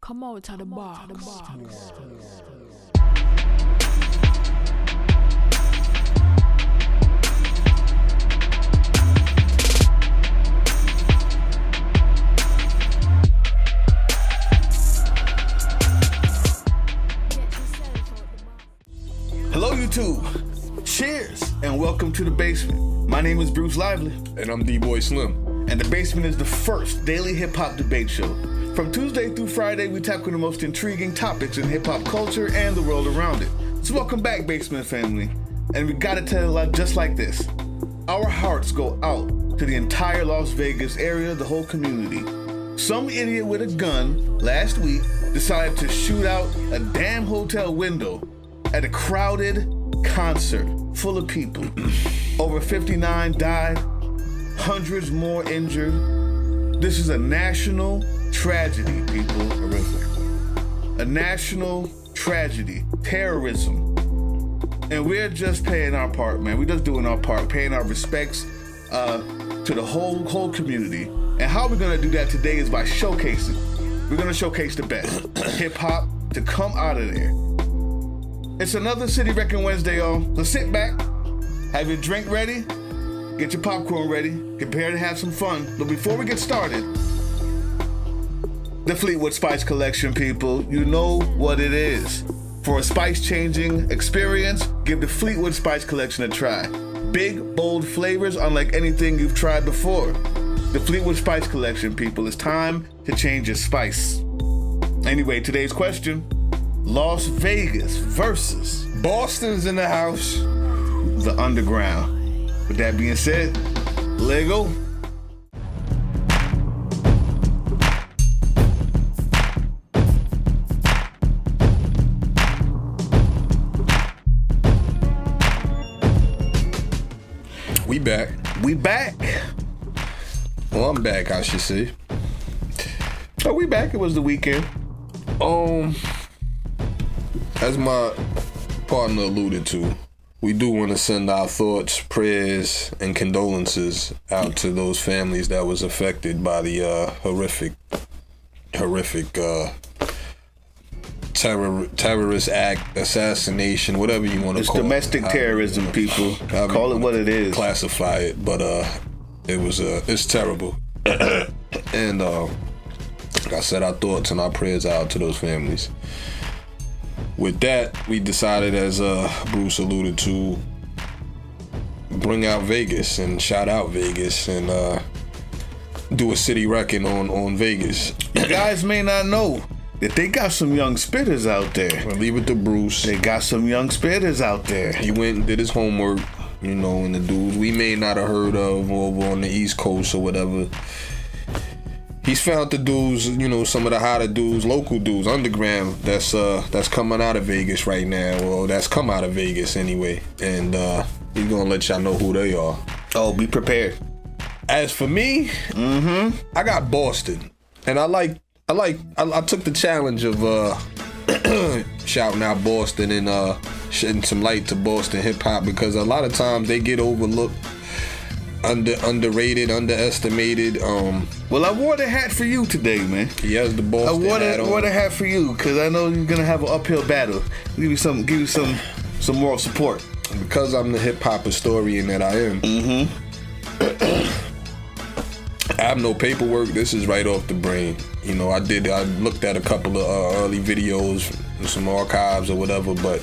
Come out to the bar. Hello YouTube, cheers and welcome to The Basement. My name is Bruce Lively. And I'm D-Boy Slim. And The Basement is the first daily hip-hop debate show. From Tuesday through Friday, we tackle the most intriguing topics in hip-hop culture and the world around it. So welcome back, Basement family. And we gotta tell it just like this. Our hearts go out to the entire Las Vegas area, the whole community. Some idiot with a gun last week decided to shoot out a damn hotel window at a crowded concert full of people. Over 59 died, hundreds more injured. This is a national tragedy, people. A national tragedy. Terrorism. And we're just paying our part, man. We're just doing our part, paying our respects to the whole community. And how we're gonna do that today is by showcasing. We're gonna showcase the best hip-hop to come out of there. It's another City Wrecking Wednesday, y'all. So sit back, have your drink ready, get your popcorn ready, get prepared to have some fun. But before we get started, the Fleetwood Spice Collection, people, you know what it is. For a spice-changing experience, give the Fleetwood Spice Collection a try. Big, bold flavors unlike anything you've tried before. The Fleetwood Spice Collection, people, it's time to change your spice. Anyway, today's question. Las Vegas versus Boston's in the house. The Underground. With that being said, Lego. We back. Well, I'm back, I should say. Oh, we back. It was the weekend. As my partner alluded to, we do want to send our thoughts, prayers, and condolences out to those families that was affected by the horrific terrorist act, assassination, whatever you want to call it. It's domestic terrorism, people. Call it what it is. Classify it, but it's terrible. And like I said, our thoughts and our prayers out to those families. With that, we decided, as Bruce alluded to, bring out Vegas and shout out Vegas and do a city wrecking on Vegas. You guys may not know that they got some young spitters out there. I'll leave it to Bruce. They got some young spitters out there. He went and did his homework, and the dudes we may not have heard of over on the East Coast or whatever. He's found the dudes, some of the hotter dudes, local dudes, underground, that's coming out of Vegas right now, or that's come out of Vegas anyway. And he's gonna let y'all know who they are. Oh, be prepared. As for me, I got Boston, and I took the challenge of shouting out Boston and shedding some light to Boston hip hop, because a lot of times they get overlooked, underrated, underestimated. Well, I wore the hat for you today, man. He has the Boston hat on. I wore the hat for you because I know you're gonna have an uphill battle. Give you some moral support. Because I'm the hip hop historian that I am. I have no paperwork. This is right off the brain. I looked at a couple of early videos and some archives or whatever, but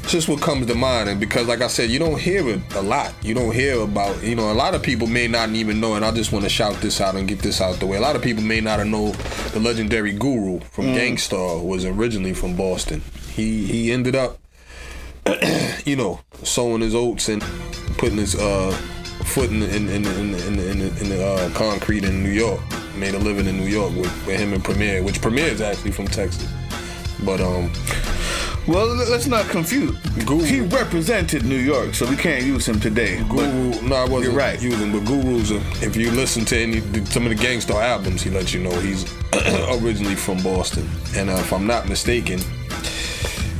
it's just what comes to mind. And because, like I said, you don't hear it a lot. You don't hear about, a lot of people may not even know, and I just want to shout this out and get this out the way. A lot of people may not know the legendary Guru from Gangstar was originally from Boston. He ended up, sowing his oats and putting his foot in the concrete in New York. Made a living in New York with him and Premier, which Premier is actually from Texas. But well, let's not confuse. Guru. He represented New York, so we can't use him today. Guru, no, I wasn't. You're right. Using, but Guru's if you listen to some of the Gangstar albums, he lets you know he's originally from Boston. And if I'm not mistaken,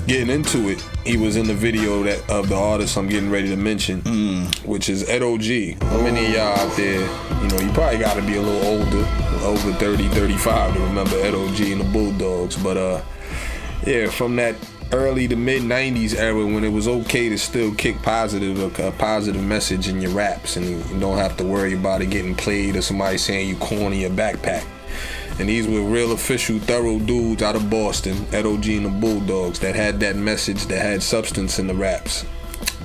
getting into it, he was in the video of the artist I'm getting ready to mention, which is Ed O.G. How many of y'all out there, you probably got to be a little older, over 30, 35 to remember LOG and the Bulldogs. But yeah, from that early to mid 90s era when it was okay to still kick a positive message in your raps, and you don't have to worry about it getting played or somebody saying you corny your backpack. And these were real official, thorough dudes out of Boston, LOG and the Bulldogs, that had that message, that had substance in the raps.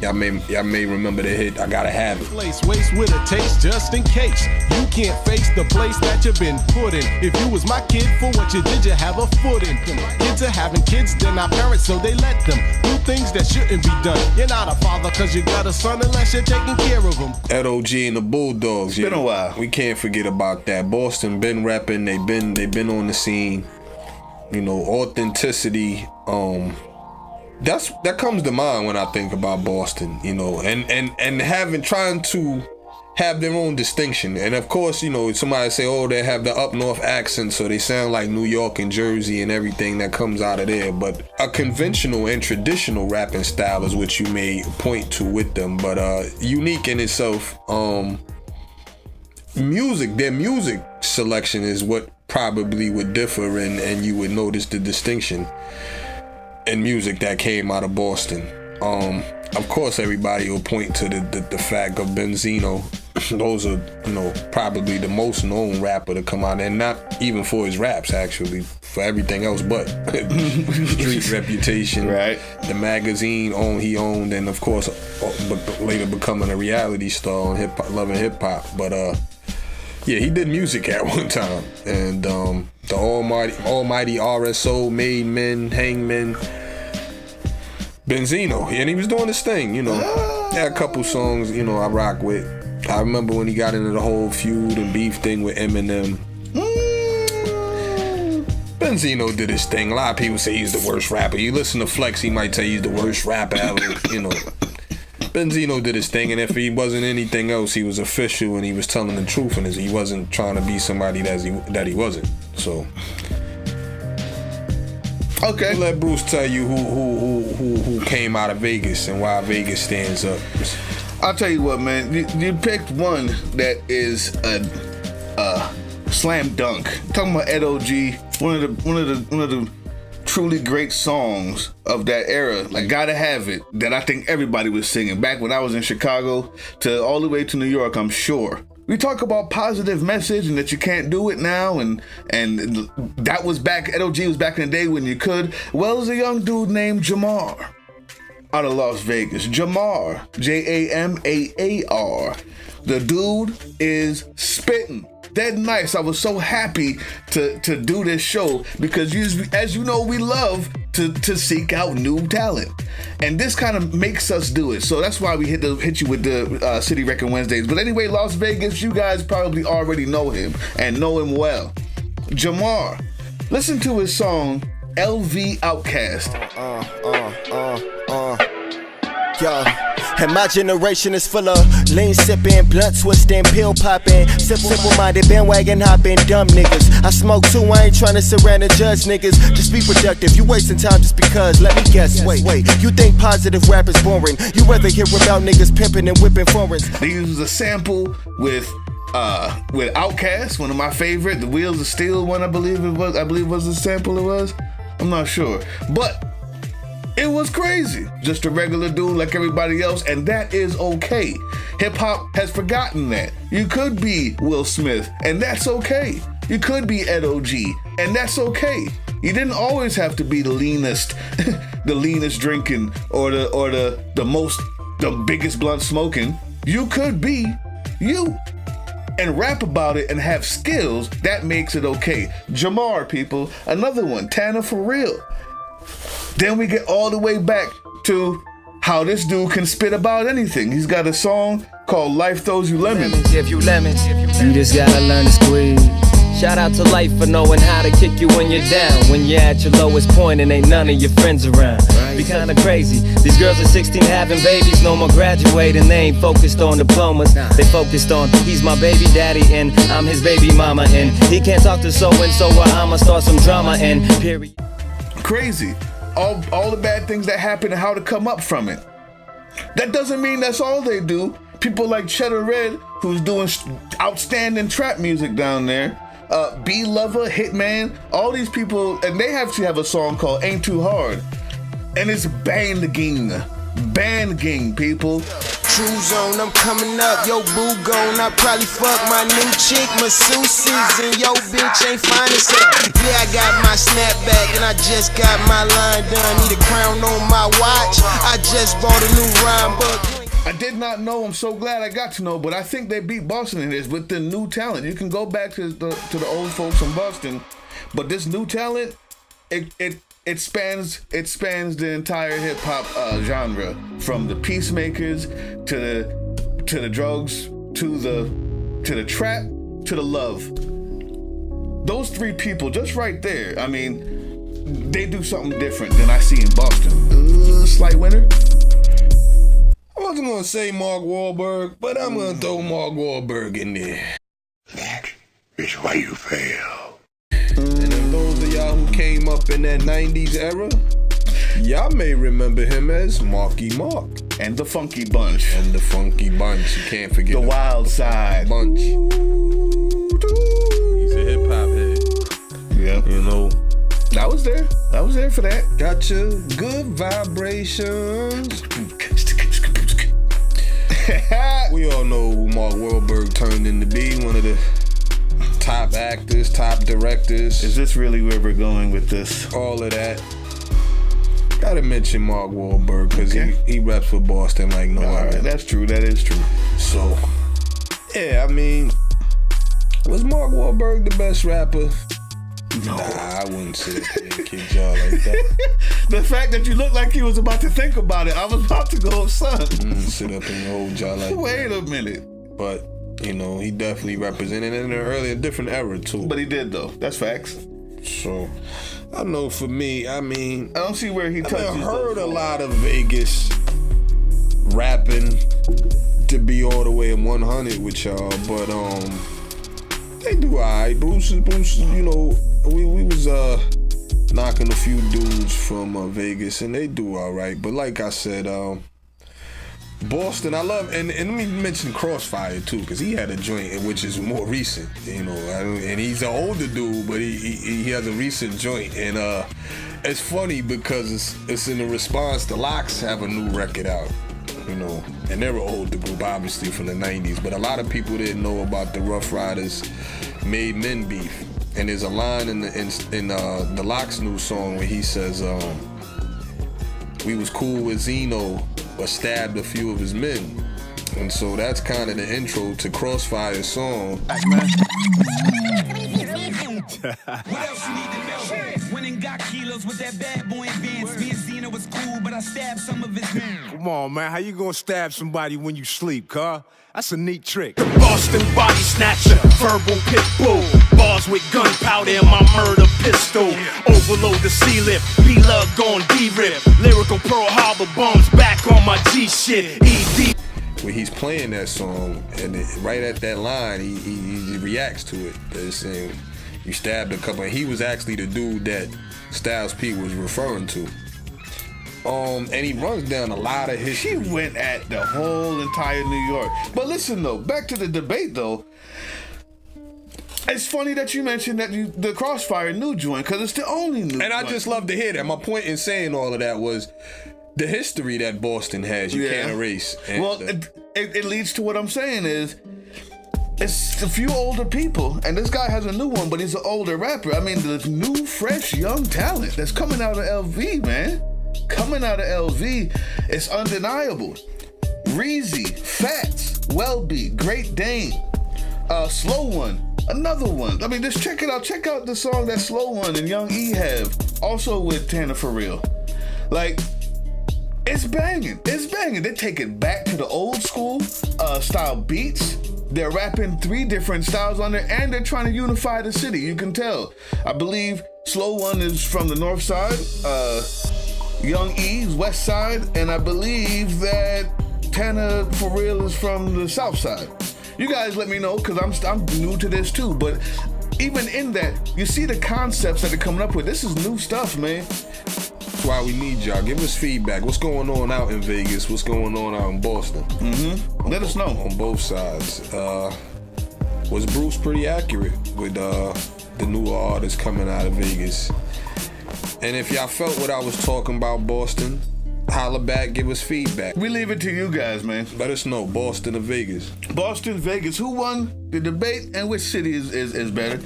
Y'all may remember the hit, I Gotta Have It. Place waste with a taste just in case you can't face the place that you've been put in. If you was my kid, for what you did, you have a foot in. Kids are having kids, they're not parents, so they let them do things that shouldn't be done. You're not a father cause you got a son unless you're taking care of him. LOG and the Bulldogs. It's been a while. We can't forget about that. Boston been repping, they've been on the scene. You know, authenticity, that comes to mind when I think about Boston, you know, and trying to have their own distinction. And of course, you know, somebody say, oh, they have the up north accent, so they sound like New York and Jersey and everything that comes out of there. But a conventional and traditional rapping style is what you may point to with them, but unique in itself. Their music selection is what probably would differ, and you would notice the distinction in music that came out of Boston. Of course, everybody will point to the fact of Benzino. Those are, you know, probably the most known rapper to come out, and not even for his raps, actually, for everything else but street reputation, right? The magazine he owned, and of course, later becoming a reality star on Loving Hip Hop. But yeah, he did music at one time, and the almighty RSO, Made Men, Hangmen, Benzino, and he was doing his thing, you know. Had a couple songs, you know, I rock with. I remember when he got into the whole feud and beef thing with Eminem. Benzino did his thing. A lot of people say he's the worst rapper. You listen to Flex, he might tell you he's the worst rapper ever, you know. Benzino did his thing, and if he wasn't anything else, he was official and he was telling the truth, and he wasn't trying to be somebody that he wasn't. So, okay, let Bruce tell you who came out of Vegas and why Vegas stands up. I'll tell you what, man. You picked one that is a slam dunk. Talking about LOG, one of the truly great songs of that era, like Gotta Have It, that I think everybody was singing back when I was in Chicago to all the way to New York, I'm sure. We talk about positive message and that you can't do it now, and that was back, LOG was back in the day when you could. Well, there's a young dude named Jamar out of Las Vegas. Jamar, Jamaar. The dude is spitting. Dead nice. I was so happy to do this show because, as you know, we love to seek out new talent, and this kind of makes us do it. So that's why we hit you with the City Record Wednesdays. But anyway, Las Vegas, you guys probably already know him and know him well. Jamar, listen to his song LV Outcast. Yo, and my generation is full of lean sipping, blunt twisting, pill popping, simple-minded, bandwagon hopping, dumb niggas. I smoke too, I ain't trying to surround and judge niggas. Just be productive, you wasting time just because. Let me guess, wait, you think positive rap is boring? You rather hear about niggas pimping and whipping foreigns. They used a sample with Outkast, one of my favorite, the Wheels of Steel one, I believe was the sample it was. I'm not sure, but it was crazy. Just a regular dude like everybody else, and that is okay. Hip-hop has forgotten that. You could be Will Smith, and that's okay. You could be LOG, and that's okay. You didn't always have to be the leanest, the leanest drinking, or the biggest blunt smoking. You could be you, and rap about it and have skills. That makes it okay. Jamar, people, another one. Tanner for real. Then we get all the way back to how this dude can spit about anything. He's got a song called Life Throws You Lemons. If you lemons, you just gotta learn to squeeze. Shout out to life for knowing how to kick you when you're down. When you're at your lowest point and ain't none of your friends around. Be kinda crazy. These girls at 16 having babies, no more graduating. They ain't focused on diplomas. They focused on he's my baby daddy and I'm his baby mama. And he can't talk to so-and-so or I'ma start some drama and period. Crazy. All the bad things that happen and how to come up from it. That doesn't mean that's all they do. People like Cheddar Red, who's doing outstanding trap music down there, B Lover, Hitman, all these people, and they actually have a song called Ain't Too Hard. And it's banging, people. True zone, I'm coming up, yo boo gone. I probably fuck my new chick, masseuses, and yo bitch ain't fine as hell. Yeah, I got my snapback and I just got my line done. Need a crown on my watch. I just bought a new rhyme book. I did not know. I'm so glad I got to know, but I think they beat Boston in this with the new talent. You can go back to the old folks from Boston, but this new talent, it spans the entire hip hop genre, from the peacemakers to the drugs to the trap to the love. Those three people just right there. I mean, they do something different than I see in Boston. Slight winner. I wasn't gonna say Mark Wahlberg, but I'm gonna throw Mark Wahlberg in there. That is why you fail. And then those of y'all who came up in that 90s era, y'all may remember him as Marky Mark. And the Funky Bunch. And the Funky Bunch. You can't forget the Wild Side Bunch. He's a hip hop head. Yeah. You know. I was there for that. Gotcha. Good vibrations. We all know who Mark Wahlberg turned into be, one of the top actors, top directors. Is this really where we're going with this? All of that. Gotta mention Mark Wahlberg because he reps for Boston like no other. Right, that's true. That is true. So, yeah, I mean, was Mark Wahlberg the best rapper? No. Nah, I wouldn't sit up here and kid y'all like that. The fact that you looked like you was about to think about it, I was about to go, son. Sit up and hold y'all like Wait that. a minute. But, you know, he definitely represented in an earlier, different era, too. But he did, though. That's facts. So, I know for me, I mean, I don't see where he touches. I heard a lot of Vegas rapping to be all the way in 100 with y'all, but they do alright. Bruce, you know, we was knocking a few dudes from Vegas, and they do alright. But like I said, Boston, I love, and let me mention Crossfire too, because he had a joint which is more recent, you know, and he's an older dude, but he has a recent joint, and it's funny because it's in a response to Lox have a new record out, you know, and they're an older group, obviously from the 90s, but a lot of people didn't know about the Rough Riders Made Men beef, and there's a line in the Lox new song where he says, we was cool with Zeno, but stabbed a few of his men. And so that's kind of the intro to Crossfire's song. What else you need to know? Went and got kilos with that bad boy advance. Me and Zeno was cool, but I stabbed some of his men. Come on, man. How you gonna stab somebody when you sleep, car? That's a neat trick. Boston body snatcher, verbal pit bull. Bars with gunpowder in my murder pistol. Overload the C-lip, B-Lug gon' D-rip. Lyrical Pearl Harbor bombs back on my G-shit. ED. Where he's playing that song, and right at that line, he reacts to it. They're saying, you stabbed a couple. And he was actually the dude that Styles P was referring to. And he runs down a lot of his. He went at the whole entire New York. But listen though, back to the debate though. It's funny that you mentioned that the Crossfire new joint, because it's the only new And joint. I just love to hear that. My point in saying all of that was the history that Boston has. You can't erase. And well, it leads to what I'm saying is, it's a few older people, and this guy has a new one, but he's an older rapper. I mean, the new, fresh, young talent that's coming out of LV, man. Coming out of LV, it's undeniable. Reezy, Fats, Welby, Great Dane, Slow One, another one. I mean, just check it out. Check out the song that Slow One and Young E have, also with Tanner For Real. Like, it's banging. It's banging. They take it back to the old school style beats. They're rapping 3 different styles on there, and they're trying to unify the city. You can tell. I believe Slow One is from the north side. Young E's west side, and I believe that Tanner For Real is from the south side. You guys let me know, because I'm new to this too, but even in that, you see the concepts that they're coming up with. This is new stuff, man. That's why we need y'all. Give us feedback. What's going on out in Vegas? What's going on out in Boston? Let us know. On both sides. was Bruce pretty accurate with the newer artists coming out of Vegas. And if y'all felt what I was talking about, Boston, holla back, give us feedback. We leave it to you guys, man. Let us know, Boston or Vegas. Boston, Vegas, who won the debate and which city is better?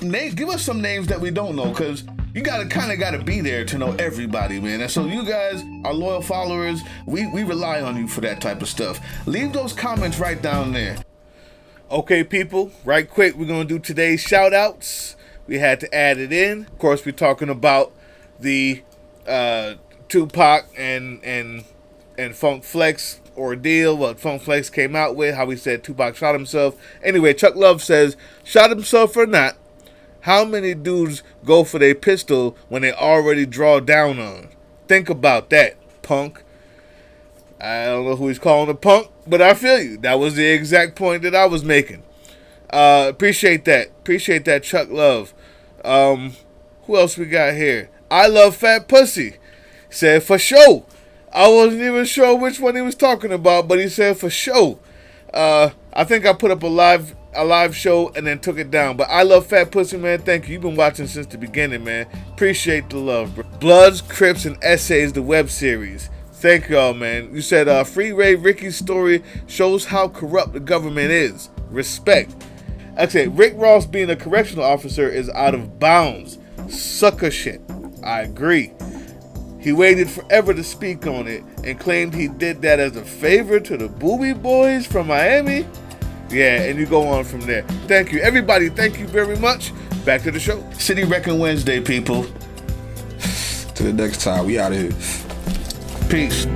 Nate, give us some names that we don't know, because you gotta be there to know everybody, man. And so you guys, our loyal followers, we rely on you for that type of stuff. Leave those comments right down there. Okay, people, right quick, we're gonna do today's shout-outs. We had to add it in. Of course, we're talking about the Tupac and Funk Flex ordeal, what Funk Flex came out with, how he said Tupac shot himself. Anyway, Chuck Love says, shot himself or not, how many dudes go for their pistol when they already draw down on? Think about that, punk. I don't know who he's calling a punk, but I feel you. That was the exact point that I was making. Appreciate that. Appreciate that, Chuck Love. Who else we got here? I love fat pussy. Said for sure. I wasn't even sure which one he was talking about, but he said for sure. I think I put up a live show and then took it down. But I love fat pussy, man. Thank you. You've been watching since the beginning, man. Appreciate the love, bro. Bloods, Crips, and Essays, the web series. Thank y'all, man. You said Free Ray Ricky's story shows how corrupt the government is. Respect. Okay, Rick Ross being a correctional officer is out of bounds. Sucker shit. I agree. He waited forever to speak on it and claimed he did that as a favor to the Booby Boys from Miami. Yeah, and you go on from there. Thank you. Everybody, thank you very much. Back to the show. City Wrecking Wednesday, people. Till the next time, we out of here. Peace.